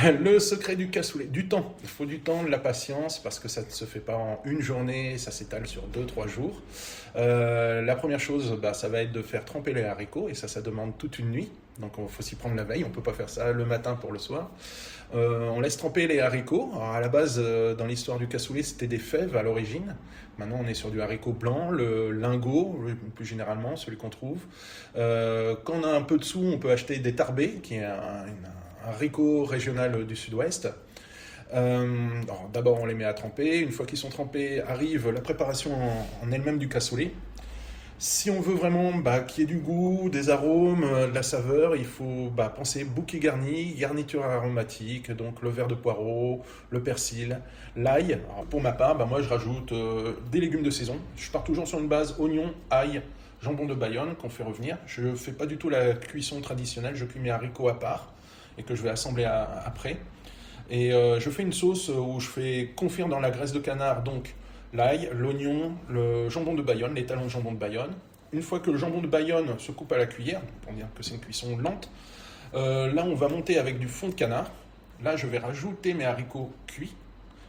Le secret du cassoulet, du temps. Il faut du temps, de la patience, parce que ça ne se fait pas en une journée, ça s'étale sur 2, 3 jours. La première chose, ça va être de faire tremper les haricots, et ça demande toute une nuit. Donc il faut s'y prendre la veille, on ne peut pas faire ça le matin pour le soir. On laisse tremper les haricots. Alors à la base, dans l'histoire du cassoulet, c'était des fèves à l'origine. Maintenant, on est sur du haricot blanc, le lingot, plus généralement, celui qu'on trouve. Quand on a un peu de sous, on peut acheter des tarbés, qui est un haricot régional du sud-ouest. D'abord, on les met à tremper. Une fois qu'ils sont trempés, arrive la préparation en elle-même du cassoulet. Si on veut vraiment qu'il y ait du goût, des arômes, de la saveur, il faut penser bouquet garni, garniture aromatique, donc le verre de poireau, le persil, l'ail. Alors, pour ma part, moi je rajoute des légumes de saison. Je pars toujours sur une base oignon, ail, jambon de Bayonne qu'on fait revenir. Je ne fais pas du tout la cuisson traditionnelle, je cuis mes haricots à part et que je vais assembler après. Et je fais une sauce où je fais confire dans la graisse de canard, donc l'ail, l'oignon, le jambon de Bayonne, les talons de jambon de Bayonne. Une fois que le jambon de Bayonne se coupe à la cuillère, pour dire que c'est une cuisson lente, là on va monter avec du fond de canard. Là je vais rajouter mes haricots cuits,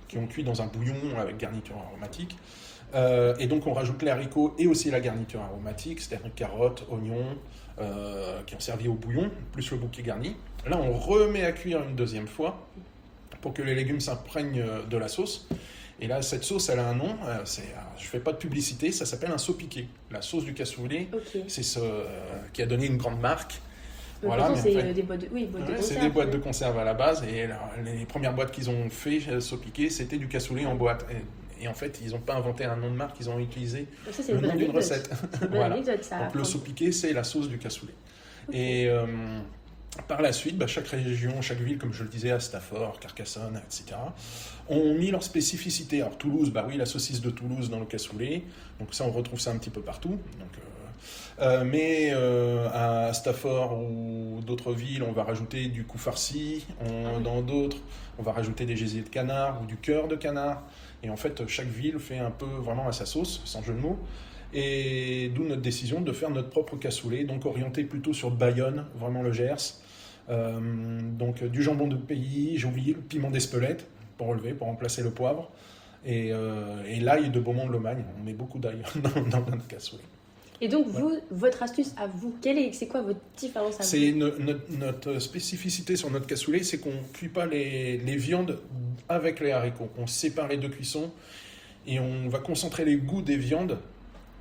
qui ont cuit dans un bouillon avec garniture aromatique. Et donc on rajoute les haricots et aussi la garniture aromatique, c'est-à-dire carottes, oignons, qui ont servi au bouillon, plus le bouquet garni. Là on remet à cuire une deuxième fois pour que les légumes s'imprègnent de la sauce. Et là, cette sauce, elle a un nom, je ne fais pas de publicité, ça s'appelle un saupiqué. La sauce du cassoulet, c'est ce qui a donné une grande marque. Donc, voilà, c'est des boîtes de conserve. C'est des boîtes de conserve à la base, et les premières boîtes qu'ils ont fait, saupiqué, c'était du cassoulet en boîte. Et en fait, ils n'ont pas inventé un nom de marque, ils ont utilisé le nom d'une recette. Voilà. Donc le saupiqué, c'est la sauce du cassoulet. Et par la suite, chaque région, chaque ville, comme je le disais, à Stafford, Carcassonne, etc., ont mis leur spécificité. Alors Toulouse, oui, la saucisse de Toulouse dans le cassoulet, donc ça on retrouve ça un petit peu partout. Mais à Stafford ou d'autres villes, on va rajouter du cou farci, dans d'autres, on va rajouter des gésiers de canard ou du cœur de canard. Et en fait, chaque ville fait un peu vraiment à sa sauce, sans jeu de mots. Et d'où notre décision de faire notre propre cassoulet, donc orienté plutôt sur Bayonne, vraiment le Gers. Donc du jambon de pays, Jouville, piment d'Espelette pour relever, pour remplacer le poivre. Et l'ail de Beaumont-de-Lomagne, on met beaucoup d'ail dans notre cassoulet. Et donc, votre astuce à vous, c'est quoi votre différence à vous? C'est notre spécificité sur notre cassoulet, c'est qu'on ne cuit pas les viandes avec les haricots. On sépare les deux cuissons et on va concentrer les goûts des viandes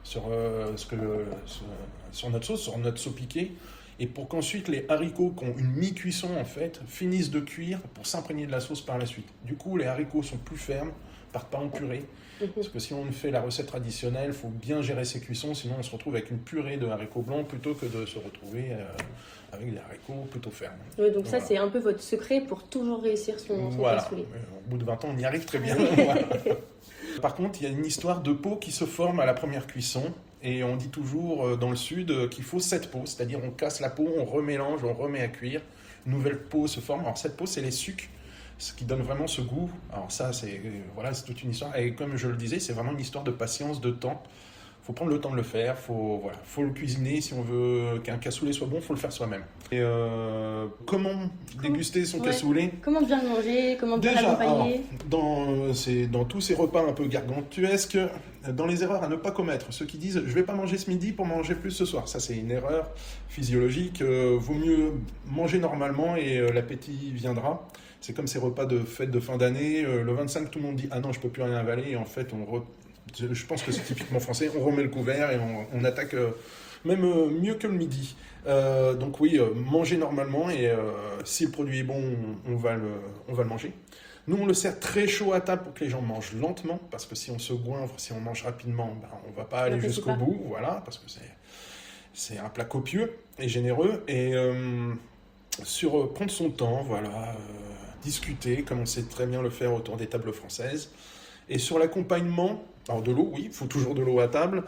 sur notre sauce, sur notre saupiqué, et pour qu'ensuite les haricots qui ont une mi-cuisson en fait finissent de cuire pour s'imprégner de la sauce par la suite. Du coup, les haricots sont plus fermes, partent pas en purée. Parce que si on fait la recette traditionnelle, il faut bien gérer ses cuissons, sinon on se retrouve avec une purée de haricots blancs plutôt que de se retrouver avec des haricots plutôt fermes. Oui, donc ça, c'est un peu votre secret pour toujours réussir son cassoulet. Au bout de 20 ans, on y arrive très bien. Par contre, il y a une histoire de peau qui se forme à la première cuisson. Et on dit toujours dans le sud qu'il faut 7 peaux, c'est-à-dire on casse la peau, on remélange, on remet à cuire, une nouvelle peau se forme. Alors cette peau, c'est les sucs, ce qui donne vraiment ce goût. Alors ça, c'est toute une histoire. Et comme je le disais, c'est vraiment une histoire de patience, de temps. Il faut prendre le temps de le faire, faut le cuisiner. Si on veut qu'un cassoulet soit bon, il faut le faire soi-même. Et comment déguster son cassoulet? Comment bien le manger? Comment bien l'accompagner? Dans tous ces repas un peu gargantuesques, dans les erreurs à ne pas commettre, ceux qui disent « je ne vais pas manger ce midi pour manger plus ce soir », ça c'est une erreur physiologique. Vaut mieux manger normalement et l'appétit viendra. C'est comme ces repas de fête de fin d'année. Le 25, tout le monde dit « ah non, je ne peux plus rien avaler » et en fait, je pense que c'est typiquement français, on remet le couvert et on attaque même mieux que le midi. Donc oui, manger normalement et si le produit est bon, on va le manger. Nous, on le sert très chaud à table pour que les gens mangent lentement, parce que si on se goinfre, si on mange rapidement, on ne va pas aller jusqu'au bout, voilà, parce que c'est un plat copieux et généreux. Et prendre son temps, discuter, comme on sait très bien le faire autour des tables françaises. Et sur l'accompagnement, alors de l'eau, oui, il faut toujours de l'eau à table,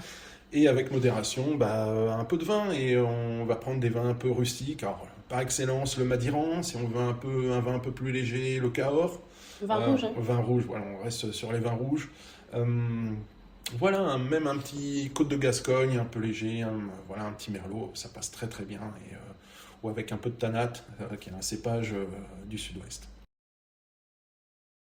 et avec modération, un peu de vin, et on va prendre des vins un peu rustiques. Alors, par excellence, le Madiran, si on veut un vin un peu plus léger, le Cahors. Vin rouge. Vin rouge, voilà, on reste sur les vins rouges. Même un petit Côte de Gascogne, un peu léger, un petit Merlot, ça passe très très bien. Ou avec un peu de Tanat, qui est un cépage du sud-ouest.